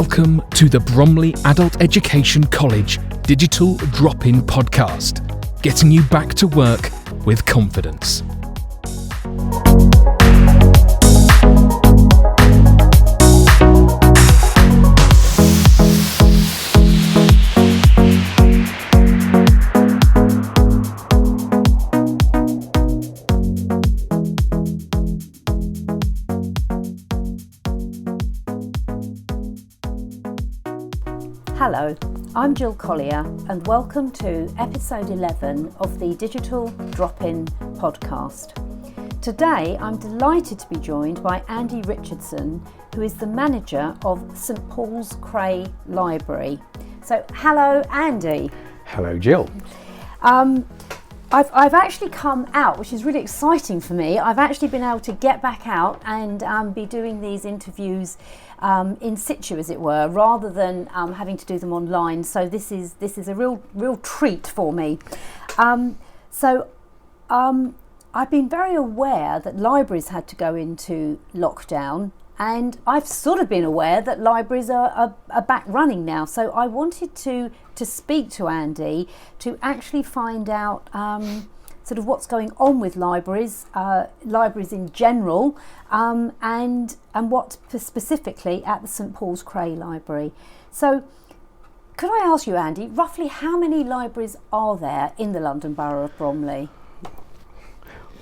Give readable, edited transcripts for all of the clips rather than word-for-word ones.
Welcome to the Bromley Adult Education College Digital Drop-In Podcast, getting you back to work with confidence. Hello, I'm Jill Collier and welcome to episode 11 of the Digital Drop-In Podcast. Today I'm delighted to be joined by Andy Richardson, who is the manager of St Paul's Cray Library. So hello Andy. Hello Jill. I've actually come out, which is really exciting for me. I've actually been able to get back out and be doing these interviews in situ, as it were, rather than having to do them online. So this is a real treat for me. I've been very aware that libraries had to go into lockdown, and I've sort of been aware that libraries are back running now. So I wanted to speak to Andy to actually find out sort of what's going on with libraries in general, and what specifically at the St Paul's Cray Library. So could I ask you, Andy, roughly how many libraries are there in the London Borough of Bromley?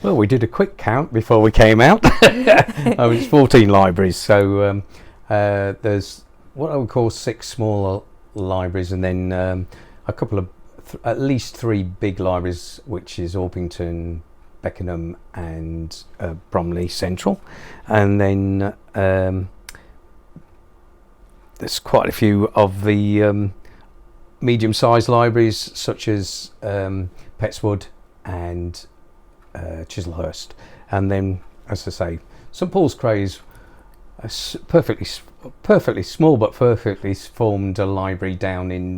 Well, we did a quick count before we came out. It's 14 libraries, so there's what I would call 6 smaller libraries, and then a couple of at least 3 big libraries, which is Orpington, Beckenham and Bromley Central, and then there's quite a few of the medium-sized libraries such as Petswood and Chislehurst, and then, as I say, St Paul's Cray is a perfectly small but perfectly formed library down in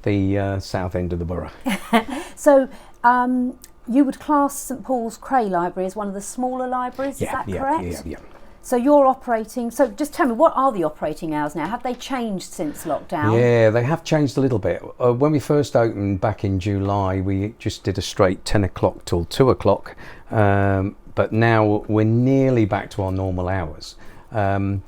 the south end of the borough. So you would class St Paul's Cray Library as one of the smaller libraries, is that correct? Yeah. So you're operating, so just tell me, what are the operating hours now? Have they changed since lockdown? Yeah, they have changed a little bit. When we first opened back in July, we just did a straight 10 o'clock till 2 o'clock, but now we're nearly back to our normal hours. At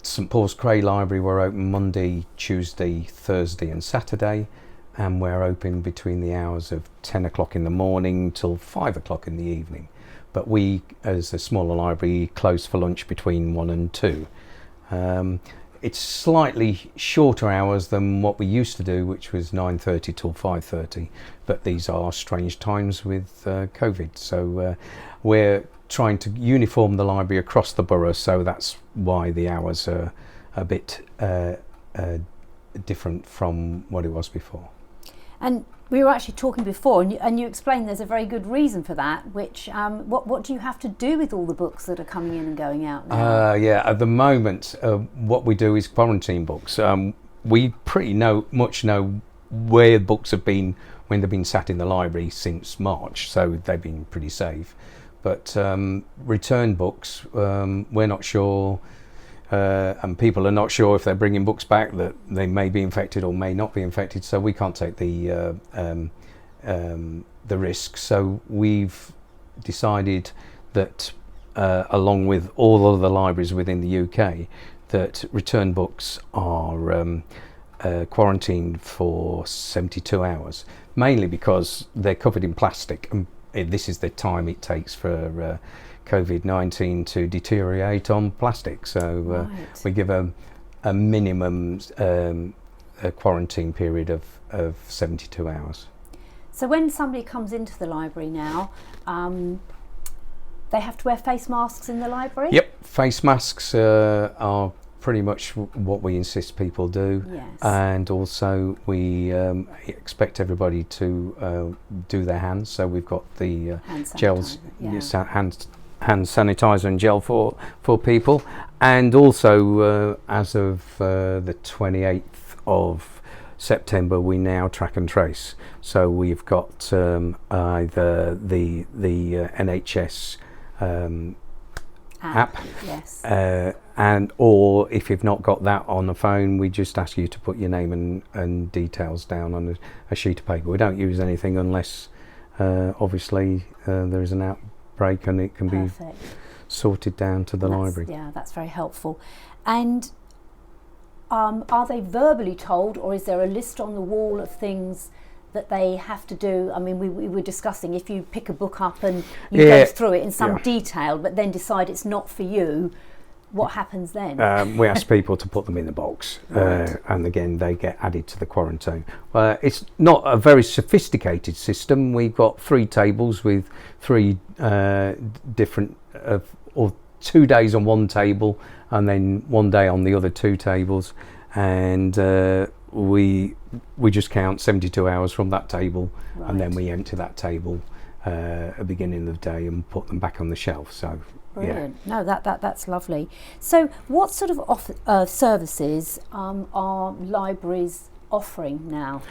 St Paul's Cray Library, we're open Monday, Tuesday, Thursday and Saturday, and we're open between the hours of 10 o'clock in the morning till 5 o'clock in the evening. But we, as a smaller library, close for lunch between 1 and 2. It's slightly shorter hours than what we used to do, which was 9:30 till 5:30. But these are strange times with COVID. So we're trying to uniform the library across the borough, so that's why the hours are a bit different from what it was before. And we were actually talking before, and you explained there's a very good reason for that, which what do you have to do with all the books that are coming in and going out now? At the moment, what we do is quarantine books. We pretty much know where books have been when they've been sat in the library since March, so they've been pretty safe. But return books, we're not sure, and people are not sure if they're bringing books back that they may be infected or may not be infected, so we can't take the risk. So we've decided that, along with all other libraries within the UK, that return books are quarantined for 72 hours, mainly because they're covered in plastic, and this is the time it takes for COVID-19 to deteriorate on plastic. So right. We give a minimum quarantine period of 72 hours. So when somebody comes into the library now, they have to wear face masks in the library? Yep, face masks are pretty much what we insist people do. Yes. And also we expect everybody to do their hands, so we've got the gels, hand sanitizer and gel for people, and also as of the 28th of September we now track and trace, so we've got either the NHS app. Yes. And or if you've not got that on the phone, we just ask you to put your name and details down on a sheet of paper. We don't use anything unless obviously there is an outbreak and it can Perfect. be sorted down to the library. Yeah, that's very helpful. And are they verbally told, or is there a list on the wall of things that they have to do? I mean, we were discussing, if you pick a book up and you go through it in some detail but then decide it's not for you, what happens then? We ask people to put them in the box, Right. and again they get added to the quarantine. It's not a very sophisticated system. We've got 3 tables with 3 different, or 2 days on one table and then 1 day on the other 2 tables, and we just count 72 hours from that table, Right. and then we empty that table at the beginning of the day and put them back on the shelf. So. Brilliant. No, that's lovely. So what sort of services are libraries offering now?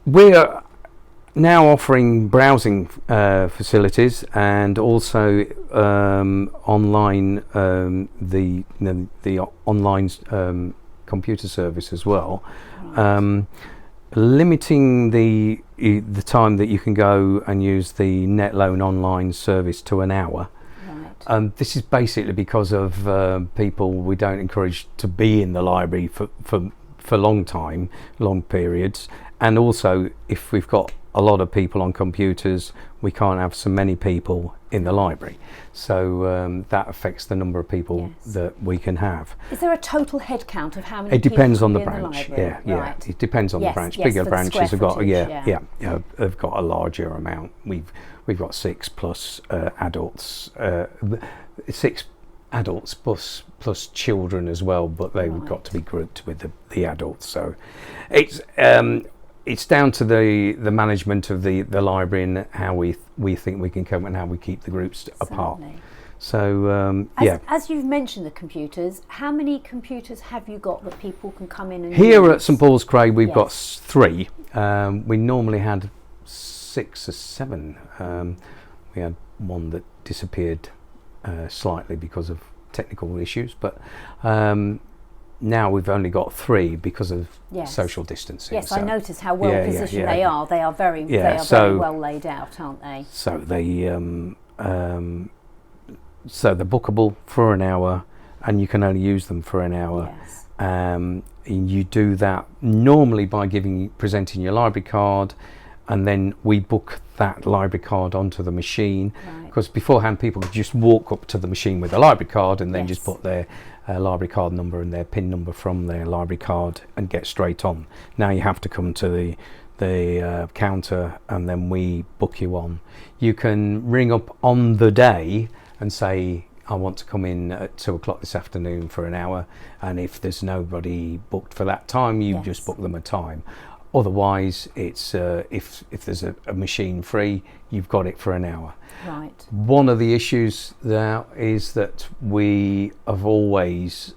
We're now offering browsing facilities and also online the online computer service as well. Right. Limiting the time that you can go and use the NetLoan online service to an hour. Right. This is basically because of people we don't encourage to be in the library for long periods, and also if we've got a lot of people on computers, we can't have so many people in the library, so that affects the number of people that we can have. Is there a total head count of how many? It depends people on the in branch. library? Yeah. Right. It depends on the branch. Yes, Bigger for the branches have got square have got a larger amount. We've got 6 plus adults, 6 adults plus children as well, but they've got to be grouped with the adults. So it's down to the management of the library and how we think we can cope and how we keep the groups apart. Certainly. So As you've mentioned the computers, how many computers have you got that people can come in and here use? at St Paul's Cray we've got Yes. 3. We normally had 6 or 7. We had one that disappeared slightly because of technical issues, but now we've only got 3 because of social distancing. Yes, so I noticed how well positioned they are. They are very very well laid out, aren't they? So so they're bookable for an hour, and you can only use them for an hour. Yes. And you do that normally by presenting your library card, and then we book that library card onto the machine, because beforehand people could just walk up to the machine with a library card and then just put their library card number and their PIN number from their library card and get straight on. Now you have to come to the counter, and then we book you on. You can ring up on the day and say, I want to come in at 2 o'clock this afternoon for an hour, and if there's nobody booked for that time, you just book them a time. Otherwise, it's if there's a machine free, you've got it for an hour. Right. One of the issues now is that we have always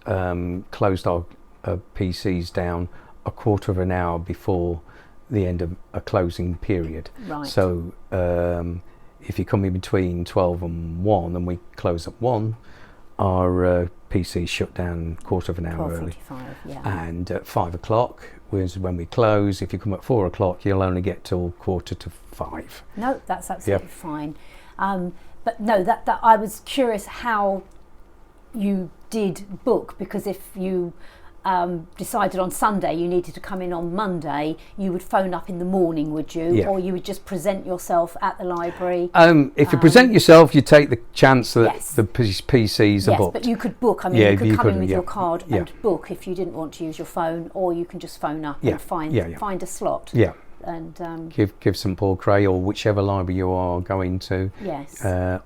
closed our PCs down a quarter of an hour before the end of a closing period. Right. So if you come in between 12 and 1 and we close at 1, our PCs shut down quarter of an hour early. 12:45, And at 5 o'clock was when we close. If you come at 4 o'clock, you'll only get till 4:45. No, that's absolutely fine. But no, that I was curious how you did book, because if you decided on Sunday you needed to come in on Monday, you would phone up in the morning, would you? Yeah. Or you would just present yourself at the library? If you present yourself, you take the chance that the PCs are Yes, booked. but you could book. I mean, you could come in with your card and book if you didn't want to use your phone, or you can just phone up and find a slot. Yeah. And give St Paul Cray or whichever library you are going to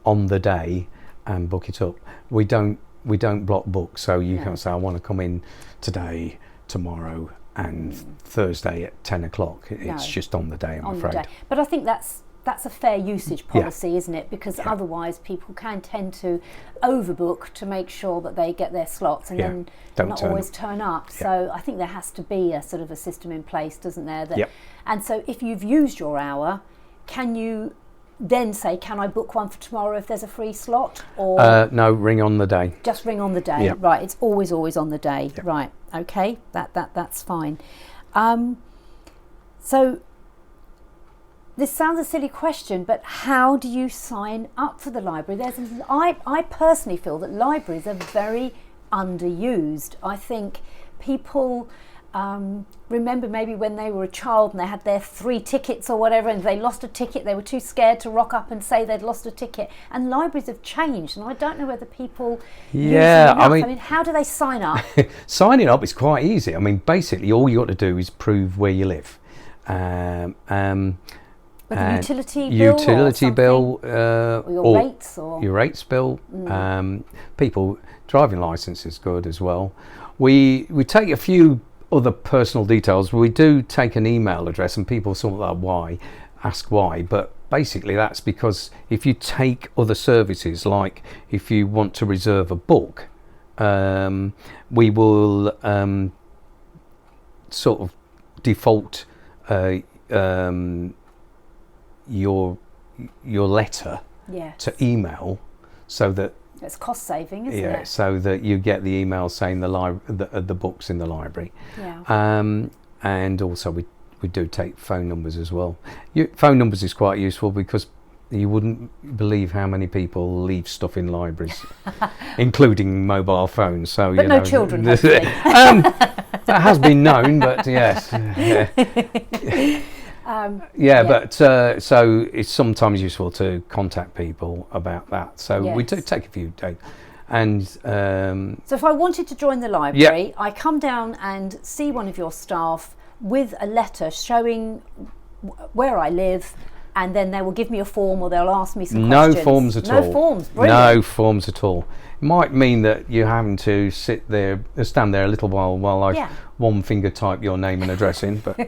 on the day and book it up. We don't block book, so you can't say I want to come in today, tomorrow and Thursday at 10 o'clock. It's just on the day, I'm afraid. The day. But I think that's a fair usage policy, isn't it? Because otherwise people can tend to overbook to make sure that they get their slots and then not always turn up. So I think there has to be a sort of a system in place, doesn't there? And so if you've used your hour, can you then say, can I book one for tomorrow if there's a free slot? Or No, ring on the day. just ring on the day. Yep. Right, it's always on the day. Yep. Right, okay, that's fine. So this sounds a silly question, but how do you sign up for the library? I personally feel that libraries are very underused. I think people remember maybe when they were a child and they had their 3 tickets or whatever, and they lost a ticket, they were too scared to rock up and say they'd lost a ticket. And libraries have changed, and I don't know whether people use them enough. I mean, how do they sign up? Signing up is quite easy. I mean, basically all you got to do is prove where you live. With a utility bill, or your rates, or your rates bill. People driving license is good as well. We take a few other personal details. We do take an email address, and people sort of ask why, but basically that's because if you take other services, like if you want to reserve a book, we will sort of default your letter to email, so that it's cost saving, isn't it? So that you get the email saying the books in the library. Yeah. And also we do take phone numbers as well. Phone numbers is quite useful because you wouldn't believe how many people leave stuff in libraries, including mobile phones. So but no children. That has been known, but yes. But so it's sometimes useful to contact people about that. So we do take a few days. And so if I wanted to join the library, I come down and see one of your staff with a letter showing where I live, and then they will give me a form, or they'll ask me some questions. No forms at all. No forms, brilliant. No forms at all. It might mean that you're having to stand there a little while I one finger type your name and address in, but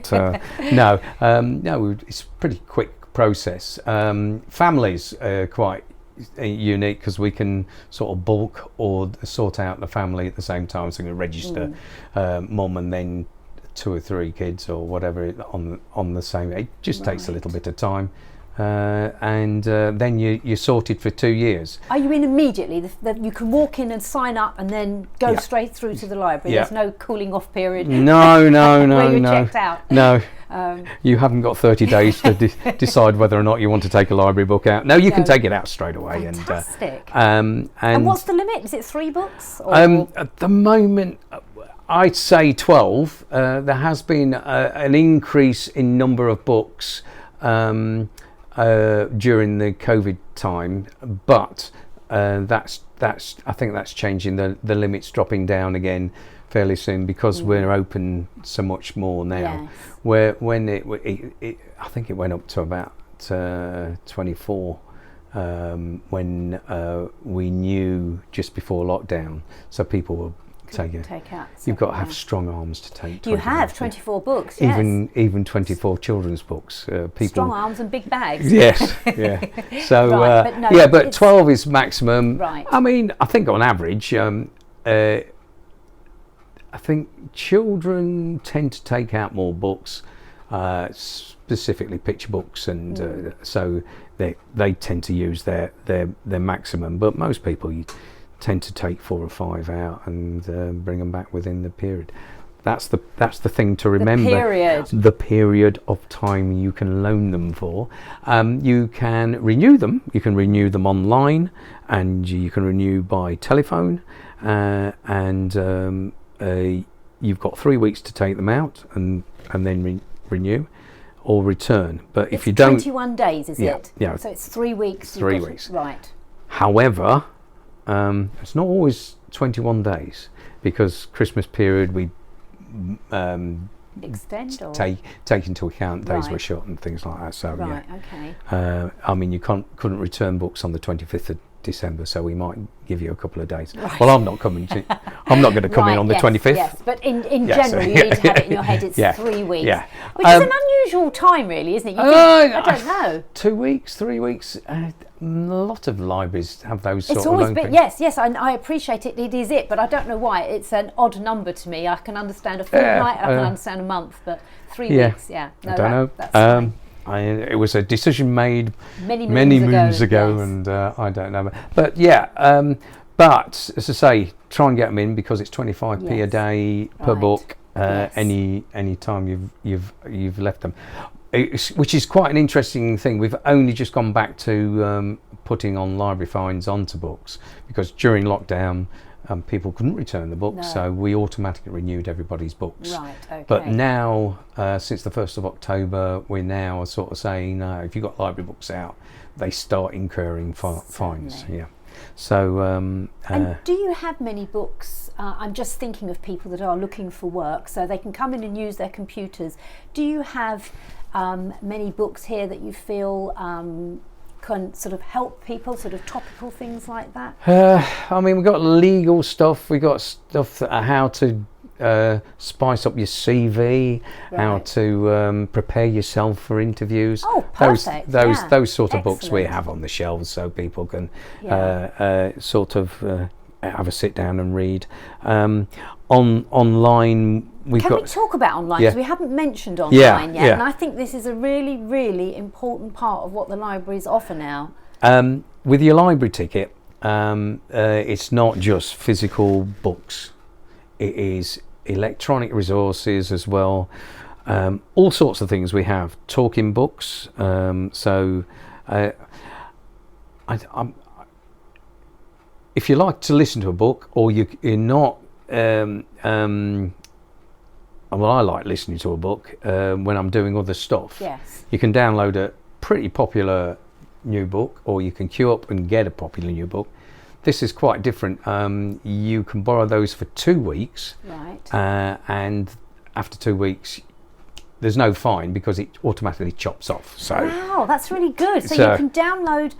no, it's a pretty quick process. Families are quite unique because we can sort of bulk or sort out the family at the same time, so we can register mum and then 2 or 3 kids or whatever on the same. It just takes a little bit of time. And then you're sorted for 2 years. Are you in immediately? You can walk in and sign up and then go straight through to the library. There's no cooling off period. No, where you're checked out. No. You haven't got 30 days to decide whether or not you want to take a library book out. No, you can take it out straight away. Fantastic. And what's the limit? Is it 3 books? Or? At the moment, I'd say 12. There has been an increase in number of books during the COVID time, but I think that's changing. The limit's dropping down again fairly soon because we're open so much more now. Yes. When it I think it went up to about 24 when we knew just before lockdown, so people were take out. You've got to have strong arms to take. You have 24 books, yes. Even 24 children's books. People strong arms and big bags. Yes, yeah. So but 12 is maximum. Right. I mean, I think on average, I think children tend to take out more books, specifically picture books, and so they tend to use their maximum. But most people tend to take 4 or 5 out and bring them back within the period. That's the thing to remember. The period of time you can loan them for. You can renew them. You can renew them online, and you can renew by telephone. And you've got 3 weeks to take them out and then renew or return. But if you don't, 21 days, is it? Yeah. So it's 3 weeks. 3 weeks. Right. However, it's not always 21 days because Christmas period we extend or take into account days were shut and things like that. So okay. I mean, you couldn't return books on the 25th of December, so we might give you a couple of days. Right. Well, I'm not going to come in on the 25th. Yes, but in general, you need to have it in your head. It's 3 weeks, which is an unusual time, really, isn't it? You think, I don't know. 2 weeks, 3 weeks. A lot of libraries have those sort it's of always loan been, things. yes, I appreciate it. It is it, but I don't know why. It's an odd number to me. I can understand a fortnight, I can understand a month, but 3 weeks, I don't know. That's fine. It was a decision made many moons ago, yes. and I don't know. But yeah, but as I say, try and get them in because it's 25p a Yes. day per Right. book. Yes. Any time you've left them, which is quite an interesting thing. We've only just gone back to putting on library fines onto books because during lockdown people couldn't return the books, No. so we automatically renewed everybody's books. Right, okay. But now, since the 1st of October, we're now sort of saying, if you've got library books out, they start incurring fines. Certainly. Yeah. So. And do you have many books? I'm just thinking of people that are looking for work, so they can come in and use their computers. Do you have many books here that you feel can sort of help people, sort of topical things like that? I mean, we've got legal stuff. We've got stuff how to spice up your CV, how Right. to prepare yourself for interviews. Oh, perfect. Those sort of books we Excellent. have on the shelves, so people can Yeah. sort of have a sit down and read. Online, we've Can got. we talk about online? Yeah. Because we haven't mentioned online yet, yeah. and I think this is a really, really important part of what the libraries offer now. With your library ticket, it's not just physical books. It is electronic resources as well. All sorts of things we have. Talking books. If you like to listen to a book, or you're not. Well, I like listening to a book when I'm doing other stuff. Yes. You can download a pretty popular new book, or you can queue up and get a popular new book. This is quite different. You can borrow those for 2 weeks, Right. and after 2 weeks, there's no fine because it automatically chops off. So Wow, that's really good. So So- you can download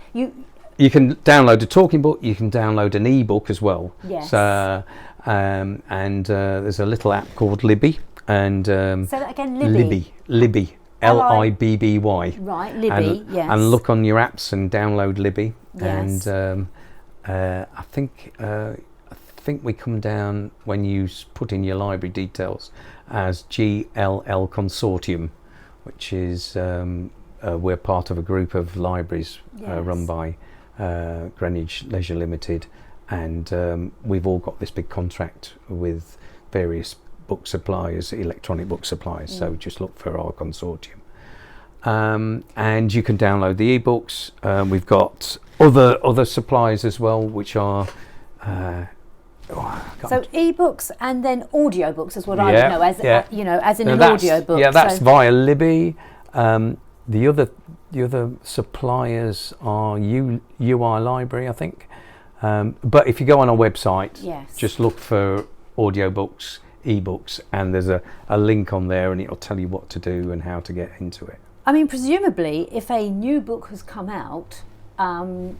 you can download a talking book. You can download an ebook as well. Yes. So, and there's a little app called Libby, and say that again, Libby. Libby, Libby. Right, Libby. And, yes. and look on your apps and download Libby. Yes. And I think we come down when you put in your library details as GLL Consortium, which is we're part of a group of libraries run by Greenwich Leisure Limited, and we've all got this big contract with various book suppliers, electronic book suppliers. So just look for our consortium. And you can download the ebooks. We've got other suppliers as well, which are So ebooks and then audiobooks is what I would know as as in Now an that's- audiobook. Yeah, that's so, via Libby. The other suppliers are UI Library, I think. But if you go on our website, Yes. just look for audiobooks, ebooks, and there's a link on there, and it'll tell you what to do and how to get into it. I mean, presumably, if a new book has come out and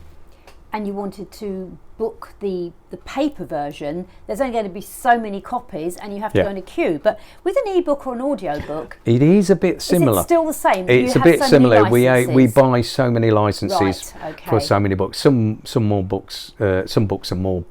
you wanted to book the paper version, there's only going to be so many copies and you have to go in a queue. But with an ebook or an audiobook, It is a bit similar. is it still the same? It's You a have bit so similar. many We licenses? buy so many licenses Right, okay. for so many books. Some more books. Some books are more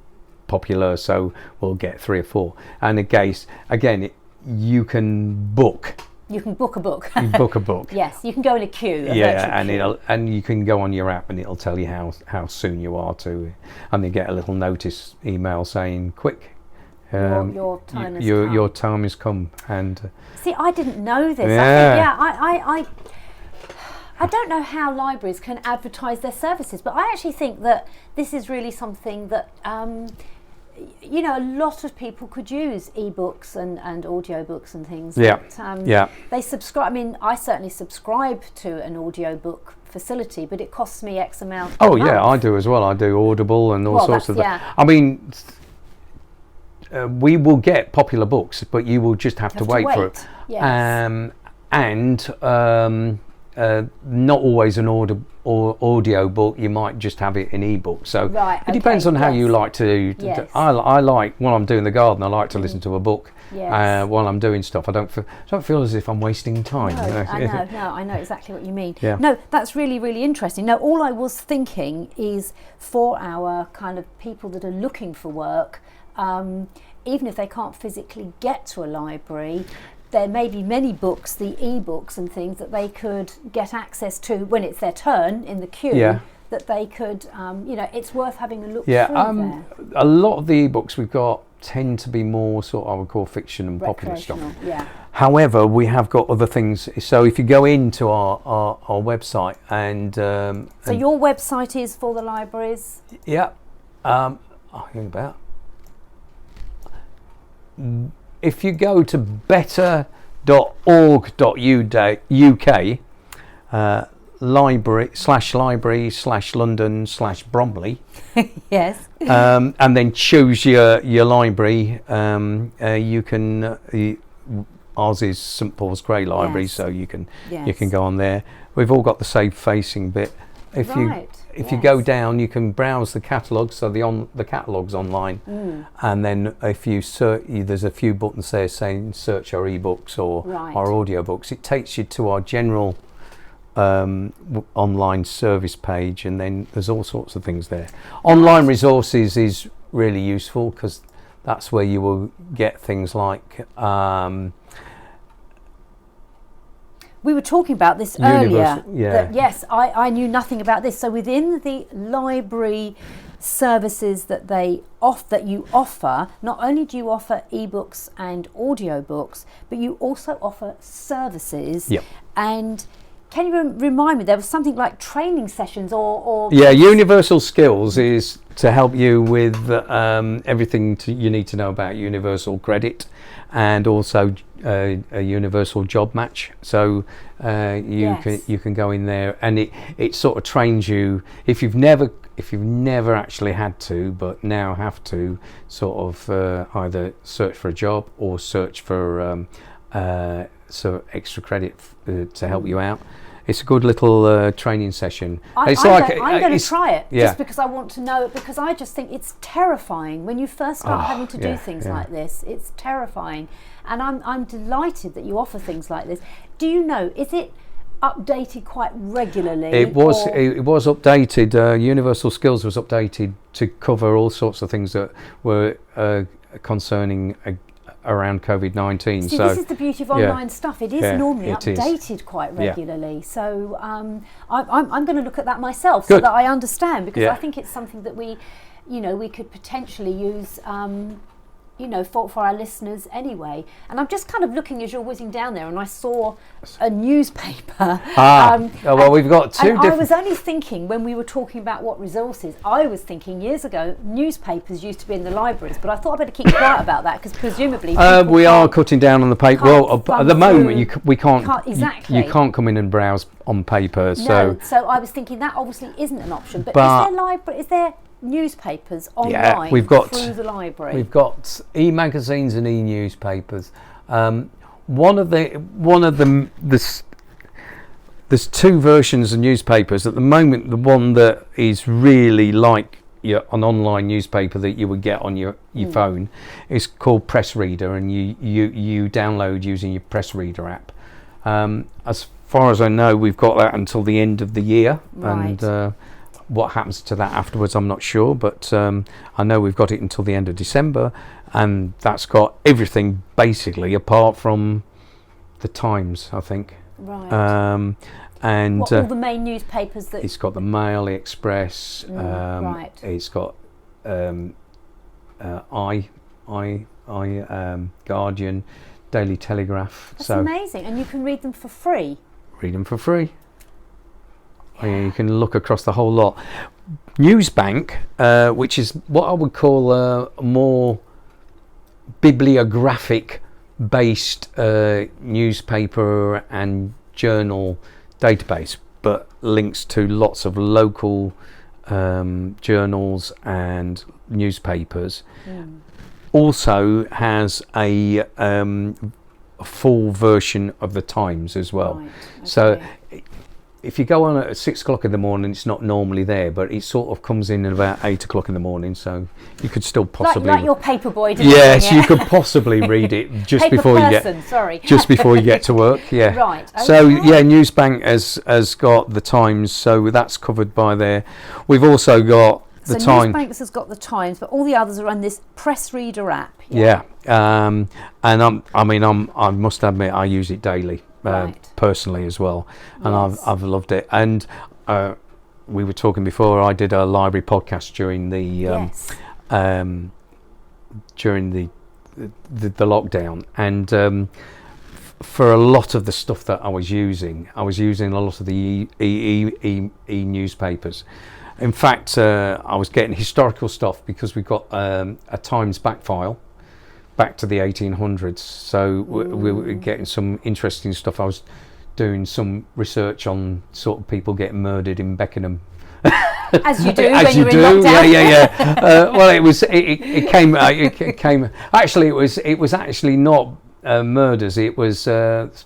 popular, so we'll get 3 or 4. And again, you can book. You can book a book. You book a book. Yes, you can go in a queue. A Yeah, virtual and queue. you can go on your app and it'll tell you how soon you are to, and you get a little notice email saying, "Quick, Your time has come." your time has come." And See, I didn't know this. Yeah. I don't know how libraries can advertise their services, but I actually think that this is really something that a lot of people could use ebooks and audiobooks and things. Yeah. But, Yeah. They subscribe. I mean, I certainly subscribe to an audiobook facility, but it costs me X amount. Oh a yeah, I month. do as well. I do Audible and all Well, sorts of that's- things. yeah. I mean, we will get popular books, but you will just have to wait for it. Yes. Not always an audio book. You might just have it in ebook. So Right, it depends okay, on how you yes. like to. Yes. I like while I'm doing the garden. I like to listen to a book Yes. while I'm doing stuff. I don't feel as if I'm wasting time. No, I know exactly what you mean. Yeah. No, that's really, really interesting. No, all I was thinking is for our kind of people that are looking for work, even if they can't physically get to a library, there may be many books, the e-books and things that they could get access to when it's their turn in the queue. Yeah. That they could, it's worth having a look Yeah, through there. a lot of the e-books we've got tend to be more sort of, I would call, fiction and popular stuff. Yeah. However, we have got other things. So if you go into our website and so your website is for the libraries? Yeah. I think about. If you go to better.org.uk, library/London/Bromley. Yes. And then choose your library. You can. Ours is St Paul's Cray Library, Yes. so you can Yes. go on there. We've all got the same facing bit. If Right, you go down, you can browse the catalogue. So the catalogue's online, and then if you search, there's a few buttons there saying search our ebooks or Right. our audiobooks. It takes you to our general online service page, and then there's all sorts of things there. Online resources is really useful because that's where you will get things like we were talking about this earlier. Yeah. That, yes, I knew nothing about this. So within the library services that you offer, not only do you offer ebooks and audiobooks, but you also offer services. Yep. And can you remind me, there was something like training sessions or Yeah, Universal Skills is to help you with everything you need to know about Universal Credit, and also a Universal Job Match. So you can go in there, and it sort of trains you if you've never actually had to, but now have to sort of either search for a job or search for extra credit to help you out. It's a good little training session. I'm going to try it just because I want to know, because I just think it's terrifying when you first start having to do things like this. It's terrifying, and I'm delighted that you offer things like this. Do you know, is it updated quite regularly? It was updated. Universal Skills was updated to cover all sorts of things that were concerning around COVID-19. See, so this is the beauty of online stuff. It is normally updated quite regularly. Yeah. So I'm going to look at that myself Good. so that I understand, because Yeah. I think it's something that we could potentially use, for our listeners anyway. And I'm just kind of looking as you're whizzing down there, and I saw a newspaper. We've got two and different. I was only thinking, when we were talking about what resources, I was thinking years ago newspapers used to be in the libraries, but I thought I'd better keep quiet about that, because presumably we are cutting down on the paper. Well, at the moment we can't exactly. you can't come in and browse on paper. So I was thinking that obviously isn't an option. But is there newspapers online through the library? We've got e-magazines and e-newspapers. There's two versions of newspapers at the moment. The one that is really like an online newspaper that you would get on your phone is called Press Reader, and you download using your Press Reader app. As far as I know, we've got that until the end of the year, right. And what happens to that afterwards, I'm not sure, but I know we've got it until the end of December, and that's got everything basically apart from the Times, I think. Right. And all the main newspapers that it's got the Mail, the Express. Right. It's got Guardian, Daily Telegraph. That's amazing, and you can read them for free. Read them for free. You can look across the whole lot. Newsbank, which is what I would call a more bibliographic-based newspaper and journal database, but links to lots of local journals and newspapers. Also has a full version of the Times as well. Right, okay. So if you go on at 6 o'clock in the morning, it's not normally there, but it sort of comes in at about 8 o'clock in the morning, so you could still possibly like your paperboy. Yes, you could possibly read it just before you get to work. Yeah. Right. Okay. So Newsbank has got the Times, so that's covered by there. We've also got The so Times. Newsbankers has got the Times, but all the others are on this Press Reader app. Yeah. And I must admit, I use it daily, personally as well, and I've loved it. And we were talking before. I did a library podcast during the lockdown, and for a lot of the stuff that I was using a lot of the e-newspapers. In fact, I was getting historical stuff because we've got a Times back file back to the 1800s. So we were getting some interesting stuff. I was doing some research on sort of people getting murdered in Beckenham. As you do when you're in lockdown. Well, it came. Actually, it was actually not murders. It was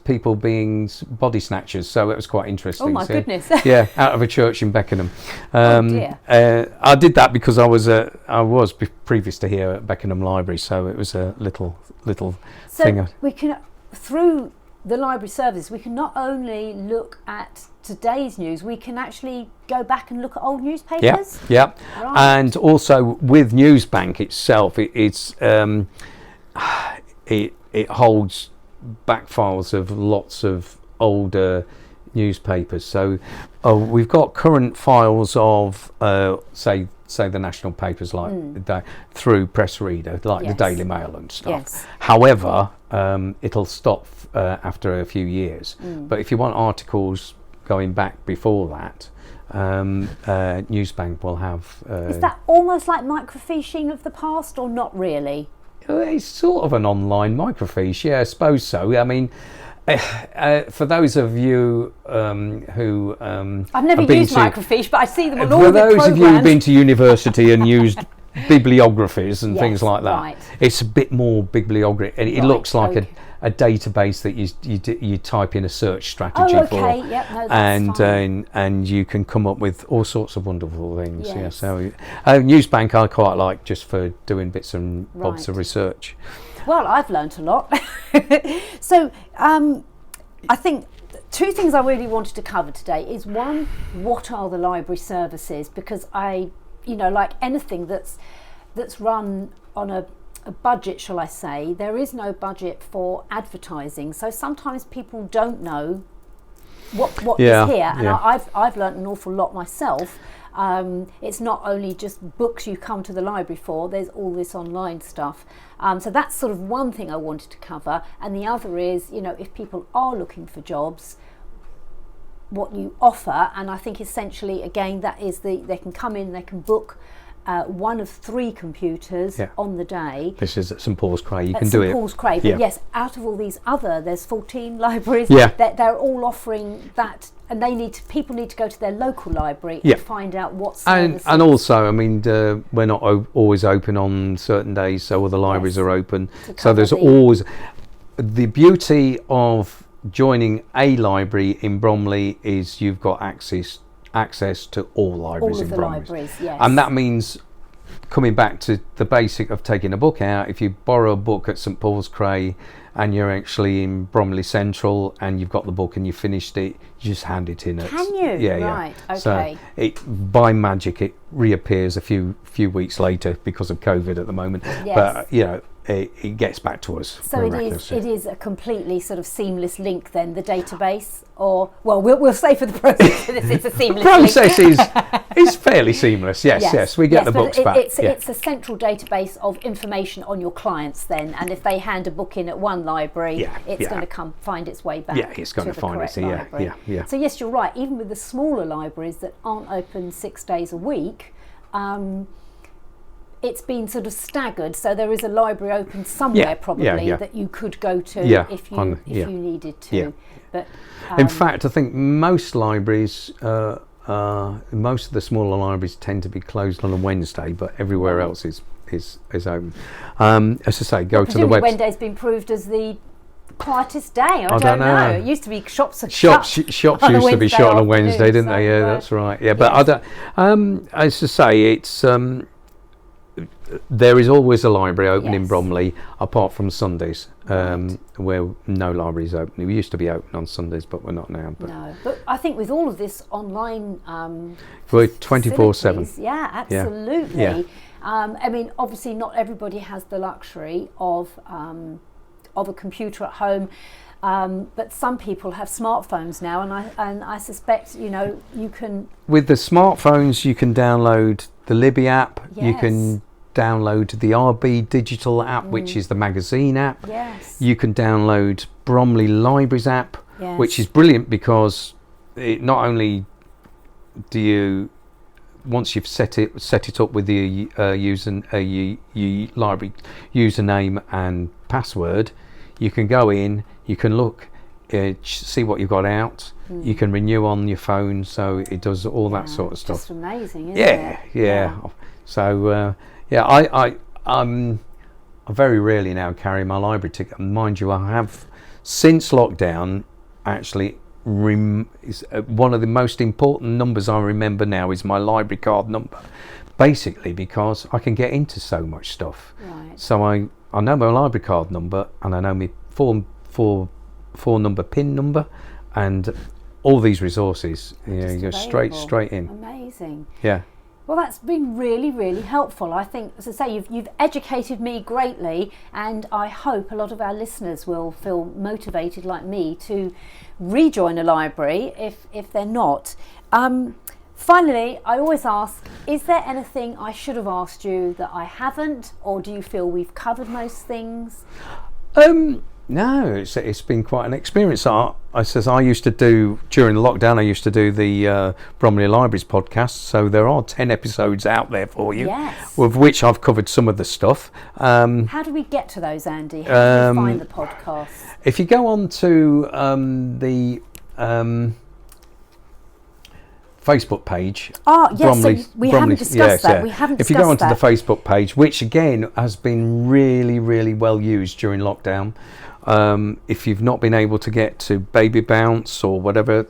people being body snatchers. So it was quite interesting. Oh my goodness! Out of a church in Beckenham. Oh dear. I did that because I was previous to here at Beckenham Library. So it was a little thing. So we can, through the library service, we can not only look at today's news, we can actually go back and look at old newspapers. Yeah. Right. And also with Newsbank itself, it holds back files of lots of older newspapers. So we've got current files of say the national papers like through Press Reader, like the Daily Mail and stuff. Yes. However, it'll stop after a few years. But if you want articles going back before that, Newsbank will have. Is that almost like microfiching of the past, or not really? It's sort of an online microfiche, yeah, I suppose so. I mean, for those of you who I've never used microfiche, but I see them on all the the programs. For those of you who've been to university and used bibliographies and things like that, right. It's a bit more bibliography, and it looks like a database that you type in a search strategy for, Yep, no, that's fine. And you can come up with all sorts of wonderful things. Yes. Yeah, so Newsbank I quite like just for doing bits and bobs of research. Well, I've learnt a lot. So I think two things I really wanted to cover today is, one, what are the library services? Because like anything that's run on a budget, shall I say, there is no budget for advertising. So sometimes people don't know what is here, and I've learnt an awful lot myself. It's not only just books you come to the library for, there's all this online stuff. So that's sort of one thing I wanted to cover, and the other is, if people are looking for jobs, what you offer. And I think essentially, again, that is they can come in, they can book one of 3 computers on the day. This is at St Paul's Cray. You can do it. St Paul's Cray, but yes, out of all these there's 14 libraries. Yeah. They're all offering that, and people need to go to their local library and find out what services. And also, I mean, we're not always open on certain days, so other libraries are open. So there's always the beauty of joining a library in Bromley is you've got access to all libraries in Bromley. Libraries, yes. And that means, coming back to the basic of taking a book out, if you borrow a book at St Paul's Cray and you're actually in Bromley Central and you've got the book and you finished it, you just hand it in. Can you? Yeah, right. Yeah. Okay. So by magic it reappears a few weeks later because of COVID at the moment. Yes. But it gets back to us. So it is a completely sort of seamless link then, the database, or we'll say for the process it's a seamless link. The process is fairly seamless. Yes. We get the books back. It's a central database of information on your clients then, and if they hand a book in at one library, it's going to find its way back. Yeah, it's going to find its library. Yeah. So yes, you're right. Even with the smaller libraries that aren't open 6 days a week, it's been sort of staggered, so there is a library open somewhere probably that you could go to if you needed to. Yeah. But in fact, I think most libraries, most of the smaller libraries tend to be closed on a Wednesday, but everywhere else is open. As I say, go to the website. Wednesday's been proved as the quietest day. I don't know. It used to be shops used to be shut on a Wednesday, didn't they? Yeah, that's right. Yeah, but I don't. As I say, it's there is always a library open in Yes. Bromley, apart from Sundays, Right. where no library is open. We used to be open on Sundays, but we're not now. But No, but I think with all of this online, we're 24/7. facilities, yeah, absolutely. Yeah. I mean, obviously, not everybody has the luxury of a computer at home. But some people have smartphones now, and I suspect you can. With the smartphones, you can download the Libby app. You Yes. can download the RB Digital app, which is the magazine app. Yes. You can download Bromley Libraries app, Yes. which is brilliant because it not only do you, once you've set it up with the library username and password, you can go in, you can look, see what you've got out. You can renew on your phone, so it does all that sort of stuff. Just amazing, isn't it? Yeah. So I'm very rarely now carry my library ticket. Mind you, I have since lockdown. Actually, one of the most important numbers I remember now is my library card number. Basically, because I can get into so much stuff. Right. So I know my library card number, and I know my four number PIN number, and all these resources. You go straight in. Amazing. Yeah. Well, that's been really, really helpful. I think, as I say, you've educated me greatly, and I hope a lot of our listeners will feel motivated, like me, to rejoin a library if they're not. Finally, I always ask, is there anything I should have asked you that I haven't, or do you feel we've covered most things? No, it's been quite an experience. I used to do, during lockdown, I used to do the Bromley Libraries podcast, so there are 10 episodes out there for you, Yes. with which I've covered some of the stuff. How do we get to those, Andy? How do we find the podcast? If you go on to the Facebook page. Yes, so we haven't discussed that. We haven't If you discussed go onto that. the Facebook page, which again has been really, really well used during lockdown. If you've not been able to get to Baby Bounce or whatever,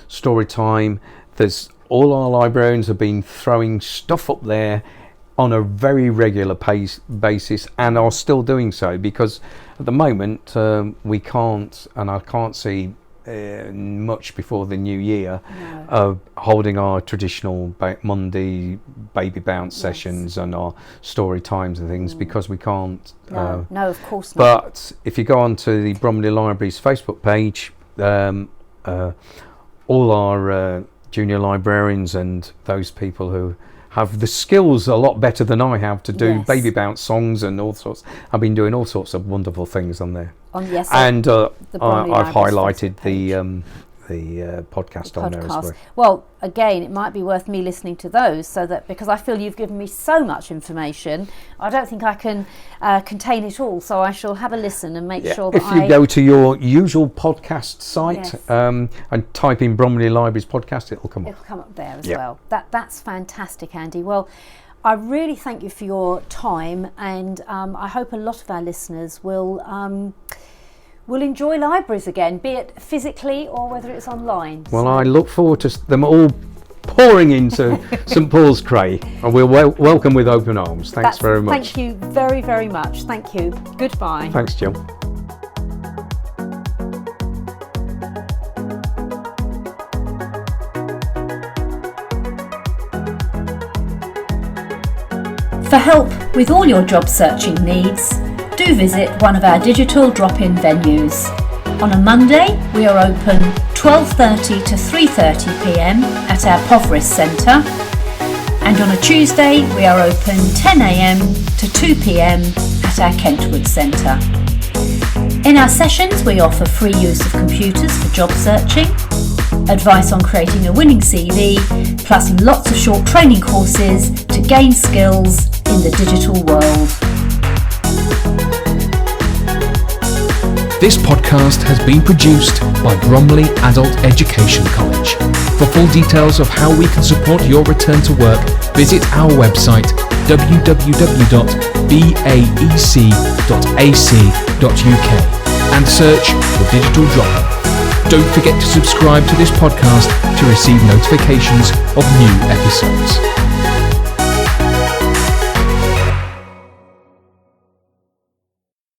story time, there's all our librarians have been throwing stuff up there on a very regular basis, and are still doing so, because at the moment we can't, and I can't see much before the new year, holding our traditional Monday Baby Bounce sessions and our story times and things, because we can't. No, of course not. But if you go onto the Bromley Libraries Facebook page, all our junior librarians and those people who have the skills a lot better than I have to do Baby Bounce songs and all sorts. I've been doing all sorts of wonderful things on there. And I've highlighted the podcast on there as well. Well, again, it might be worth me listening to those, so that, because I feel you've given me so much information, I don't think I can contain it all. So I shall have a listen and make sure that if you go to your usual podcast site and type in Bromley Libraries podcast, it'll come up. It'll come up there as well. That's fantastic, Andy. Well, I really thank you for your time, and I hope a lot of our listeners will enjoy libraries again, be it physically or whether it's online. Well, I look forward to them all pouring into St Paul's Cray, and we'll welcome with open arms. Thanks very much. Thank you very, very much. Thank you. Goodbye. Thanks, Jill. For help with all your job searching needs, do visit one of our digital drop-in venues. On a Monday, we are open 12:30 to 3:30 p.m. at our Poveris Centre, and on a Tuesday, we are open 10 a.m. to 2 p.m. at our Kentwood Centre. In our sessions, we offer free use of computers for job searching, advice on creating a winning CV, plus lots of short training courses to gain skills in the digital world. This podcast has been produced by Bromley Adult Education College. For full details of how we can support your return to work, visit our website www.baec.ac.uk and search for Digital Drop-In. Don't forget to subscribe to this podcast to receive notifications of new episodes.